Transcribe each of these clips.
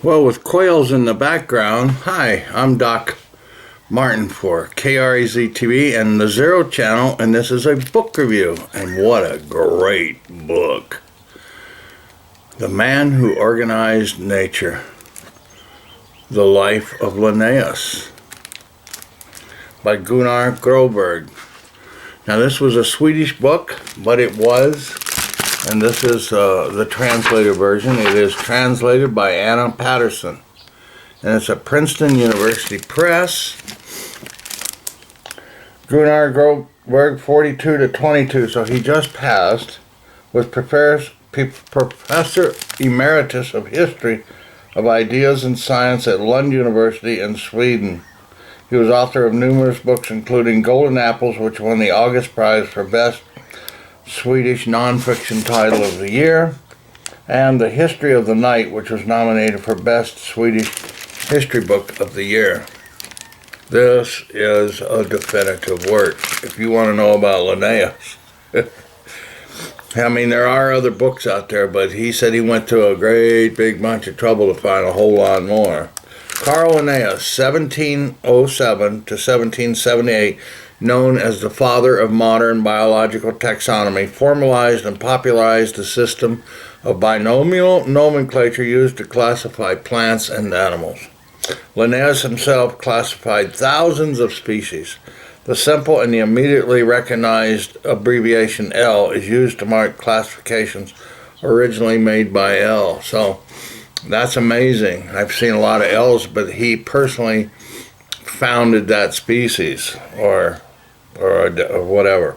Well, with quails in the background, hi, I'm Doc Martin for KREZ TV and the Zero Channel, and this is a book review. And what a great book! The Man Who Organized Nature, The Life of Linnaeus by Gunnar Broberg. Now, this was a Swedish book, but it was, and this is the translated version. It is translated by Anna Patterson, and it's at Princeton University Press. Gunnar Broberg, 42 to 22, so he just passed, was Professor Emeritus of History of Ideas and Science at Lund University in Sweden. He was author of numerous books, including Golden Apples, which won the August Prize for Best Swedish Nonfiction Title of the Year, and The History of the Night, which was nominated for Best Swedish History Book of the Year. This is a definitive work if you want to know about Linnaeus. I mean, there are other books out there, but he said he went through a great big bunch of trouble to find a whole lot more. Carl Linnaeus, 1707 to 1778, known as the father of modern biological taxonomy, formalized and popularized the system of binomial nomenclature used to classify plants and animals. Linnaeus himself classified thousands of species. The simple and the immediately recognized abbreviation L is used to mark classifications originally made by L. So that's amazing. I've seen a lot of L's, but he personally founded that species or whatever.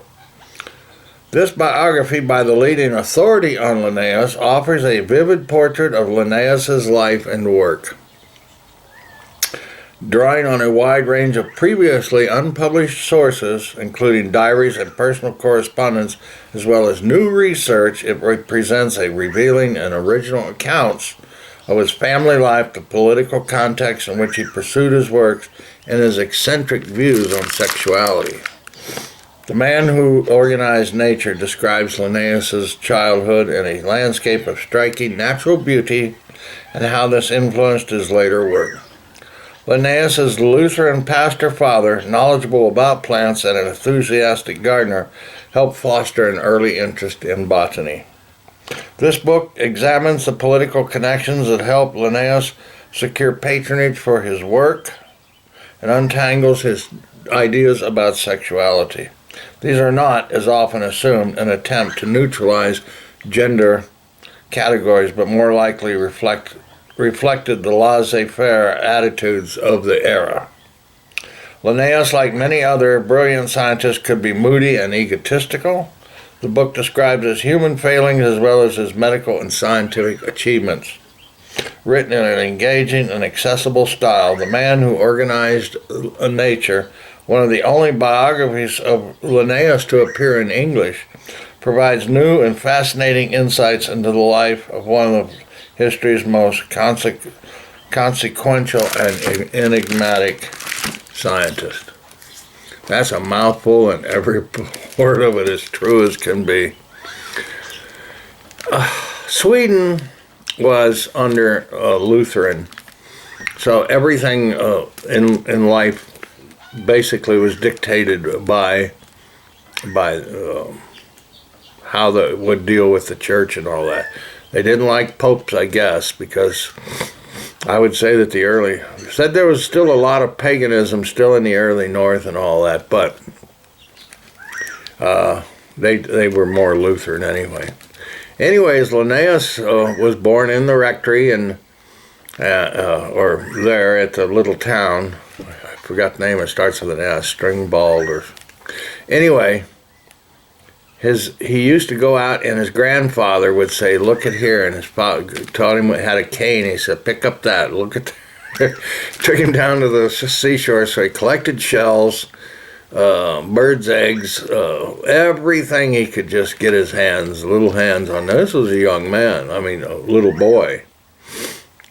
This biography by the leading authority on Linnaeus offers a vivid portrait of Linnaeus's life and work, drawing on a wide range of previously unpublished sources, including diaries and personal correspondence, as well as new research. It represents a revealing and original accounts of his family life, the political context in which he pursued his works, and his eccentric views on sexuality. The Man Who Organized Nature describes Linnaeus's childhood in a landscape of striking natural beauty and how this influenced his later work. Linnaeus's Lutheran pastor father, knowledgeable about plants and an enthusiastic gardener, helped foster an early interest in botany. This book examines the political connections that helped Linnaeus secure patronage for his work and untangles his ideas about sexuality. These are not, as often assumed, an attempt to neutralize gender categories, but more likely reflected the laissez-faire attitudes of the era. Linnaeus, like many other brilliant scientists, could be moody and egotistical. The book describes his human failings as well as his medical and scientific achievements. Written in an engaging and accessible style, The Man Who Organized Nature, one of the only biographies of Linnaeus to appear in English, provides new and fascinating insights into the life of one of history's most consequential and enigmatic scientists. That's a mouthful, and every word of it is true as can be. Sweden was under Lutheran, so everything in life basically was dictated by how they would deal with the church and all that. They didn't like popes, I guess, because I would say that said there was still a lot of paganism still in the early North and all that, but they were more Lutheran anyway. Anyways, Linnaeus was born in the rectory or there at the little town. I forgot the name. It starts with an S, Stringbald or anyway. He used to go out, and his grandfather would say, "Look at here," and his father taught him had a cane. He said, "Pick up that. Look at." Took him down to the seashore, so he collected shells, birds' eggs, everything he could just get his little hands on. Now, this was a young man. I mean, a little boy.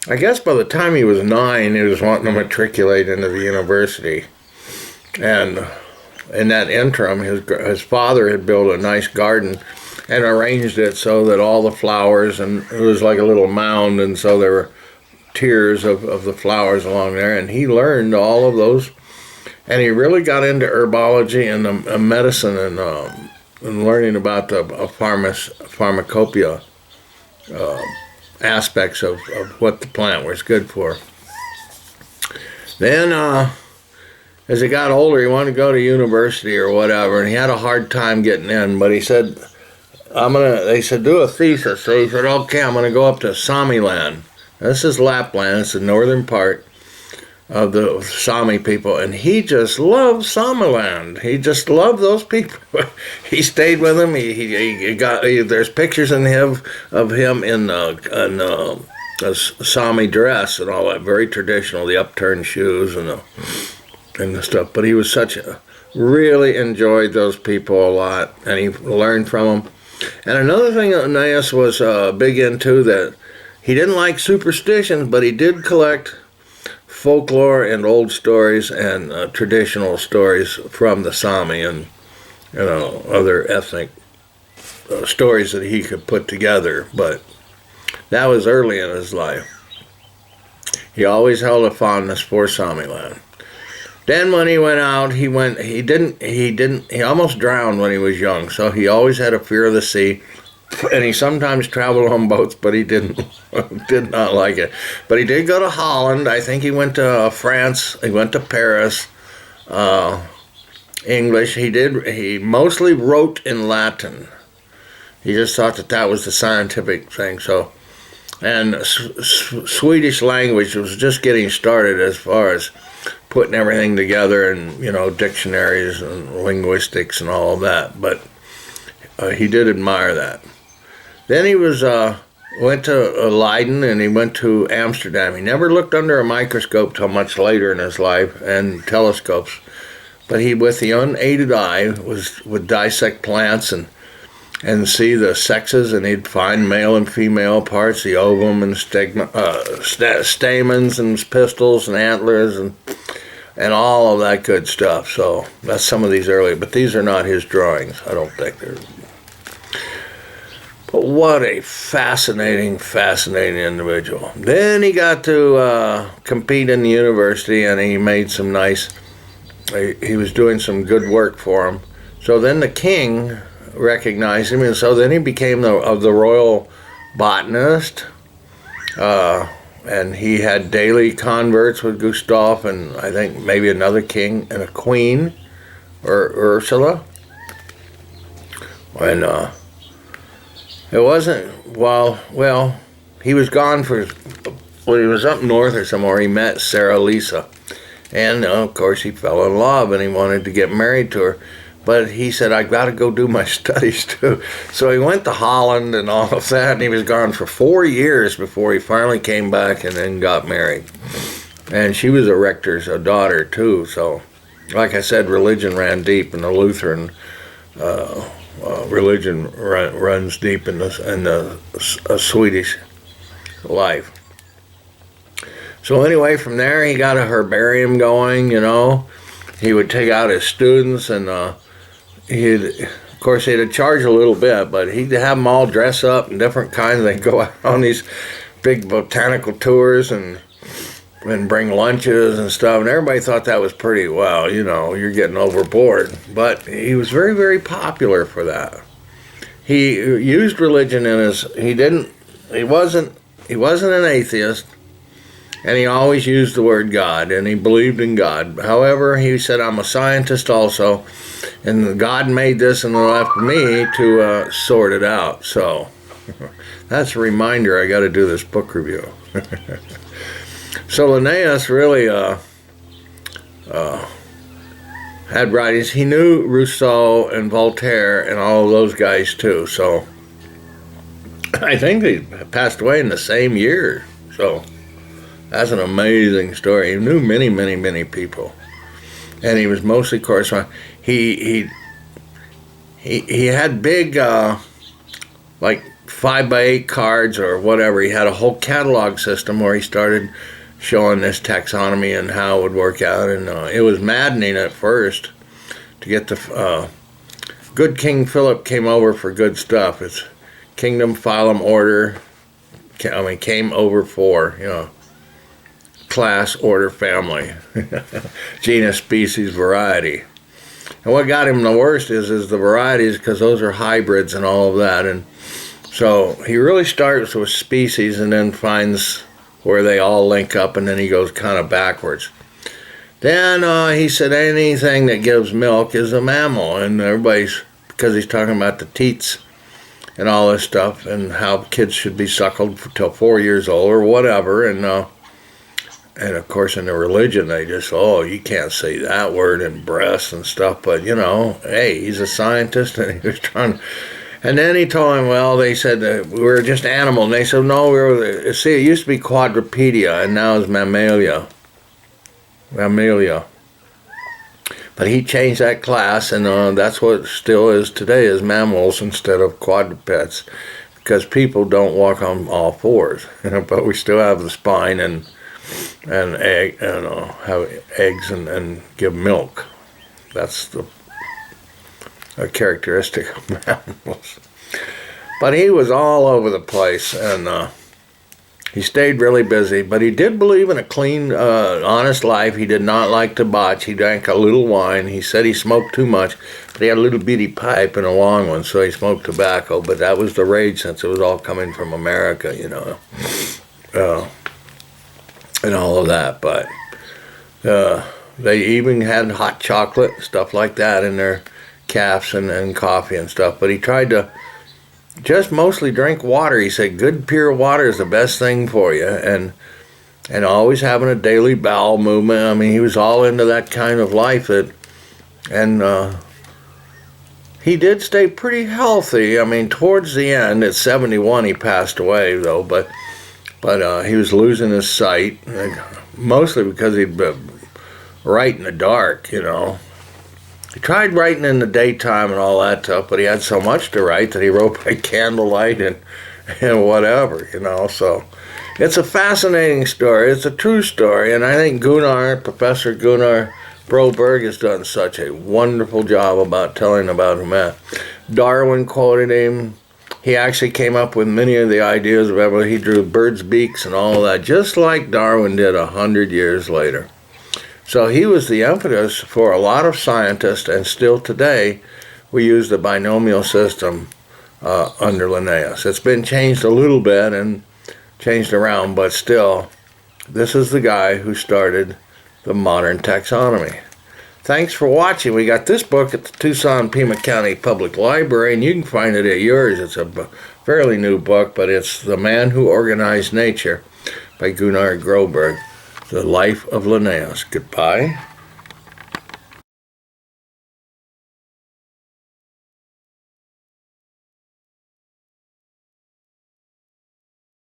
I guess by the time he was 9, he was wanting to matriculate into the university, and in that interim, his father had built a nice garden and arranged it so that all the flowers, and it was like a little mound, and so there were tiers of the flowers along there, and he learned all of those, and he really got into herbology and medicine and learning about the pharmacopoeia aspects of what the plant was good for. Then as he got older, he wanted to go to university or whatever, and he had a hard time getting in, but he said, they said, do a thesis. So he said, okay, I'm going to go up to Sami land. This is Lapland. It's the northern part of the Sami people, and he just loved Samiland. He just loved those people. He stayed with them. There's pictures of him in a Sami dress and all that, very traditional, the upturned shoes and the stuff. But he was really enjoyed those people a lot, and he learned from them. And another thing that Linnaeus was big into, that he didn't like superstitions, but he did collect folklore and old stories and traditional stories from the Sami and other ethnic stories that he could put together. But that was early in his life. He always held a fondness for Samiland. Then when he went out, he almost drowned when he was young, so he always had a fear of the sea, and he sometimes traveled on boats, but he did not like it. But he did go to Holland. I think he went to France. He went to Paris. English. He mostly wrote in Latin. He just thought that was the scientific thing. So, and Swedish language was just getting started as far as putting everything together, and dictionaries and linguistics and all of that. But he did admire that. Then he went to Leiden, and he went to Amsterdam. He never looked under a microscope till much later in his life, and telescopes. But he, with the unaided eye, would dissect plants and see the sexes, and he'd find male and female parts, the ovum and stamens and pistils and antlers and all of that good stuff. So that's some of these early, but these are not his drawings. I don't think they're. But what a fascinating individual. Then he got to compete in the university, and he made some he was doing some good work for him. So then the king recognized him, and so then he became the royal botanist, and he had daily converts with Gustav and I think maybe another king and a queen, or Ursula. And it wasn't, well, he was gone when he was up north or somewhere, he met Sarah Lisa, and of course he fell in love and he wanted to get married to her. But he said, I've got to go do my studies too. So he went to Holland and all of that, and he was gone for 4 years before he finally came back and then got married. And she was a rector's daughter too. So, like I said, religion ran deep, and the Lutheran religion runs deep in the Swedish life. So anyway, from there he got a herbarium going, He would take out his students, and of course, he'd charge a little bit, but he'd have them all dress up in different kinds. They'd go out on these big botanical tours and bring lunches and stuff, and everybody thought that was pretty, you're getting overboard. But he was very, very popular for that. He used religion he wasn't an atheist, and he always used the word God, and he believed in God. However, he said, I'm a scientist also, and God made this and left me to sort it out. So that's a reminder I got to do this book review. So Linnaeus really had writings. He knew Rousseau and Voltaire and all of those guys too. So I think they passed away in the same year. So that's an amazing story. He knew many, many, many people, and he was mostly corresponding. He had big like 5x8 cards or whatever. He had a whole catalog system where he started showing this taxonomy and how it would work out, and it was maddening at first to get the good King Philip came over for good stuff. It's kingdom, phylum, order. Came over for class, order, family. Genus, species, variety. And what got him the worst is the varieties, because those are hybrids and all of that. And so he really starts with species and then finds where they all link up, and then he goes kind of backwards. Then he said anything that gives milk is a mammal, and everybody's, because he's talking about the teats and all this stuff, and how kids should be suckled till 4 years old or whatever, and of course in the religion they just, oh, you can't say that word in breasts and stuff, but you know, hey, he's a scientist and he was trying. And then he told him, well, they said that we were just animal, and they said, no, see, it used to be quadrupeda, and now it's mammalia. But he changed that class, and that's what it still is today, is mammals instead of quadrupeds, because people don't walk on all fours, but we still have the spine and egg, have eggs and give milk. That's a characteristic of mammals. But he was all over the place, and he stayed really busy, but he did believe in a clean, honest life. He did not like to botch. He drank a little wine. He said he smoked too much, but he had a little bitty pipe and a long one, so he smoked tobacco. But that was the rage, since it was all coming from America, you know, and all of that. But they even had hot chocolate, stuff like that, in their cafes and coffee and stuff. But he tried to just mostly drink water. He said good pure water is the best thing for you, and always having a daily bowel movement. I mean, he was all into that kind of life. And he did stay pretty healthy. I mean, towards the end, at 71, he passed away though. But he was losing his sight, mostly because he'd write in the dark, you know. He tried writing in the daytime and all that stuff, but he had so much to write that he wrote by candlelight and whatever, you know. So it's a fascinating story. It's a true story, and I think Professor Gunnar Broberg has done such a wonderful job about telling about him. Darwin quoted him. He actually came up with many of the ideas of everything. He drew birds' beaks and all of that, just like Darwin did 100 years later. So he was the impetus for a lot of scientists, and still today we use the binomial system under Linnaeus. It's been changed a little bit and changed around, but still, this is the guy who started the modern taxonomy. Thanks for watching. We got this book at the Tucson Pima County Public Library, and you can find it at yours. It's a fairly new book, but it's The Man Who Organized Nature by Gunnar Broberg. The Life of Linnaeus. Goodbye.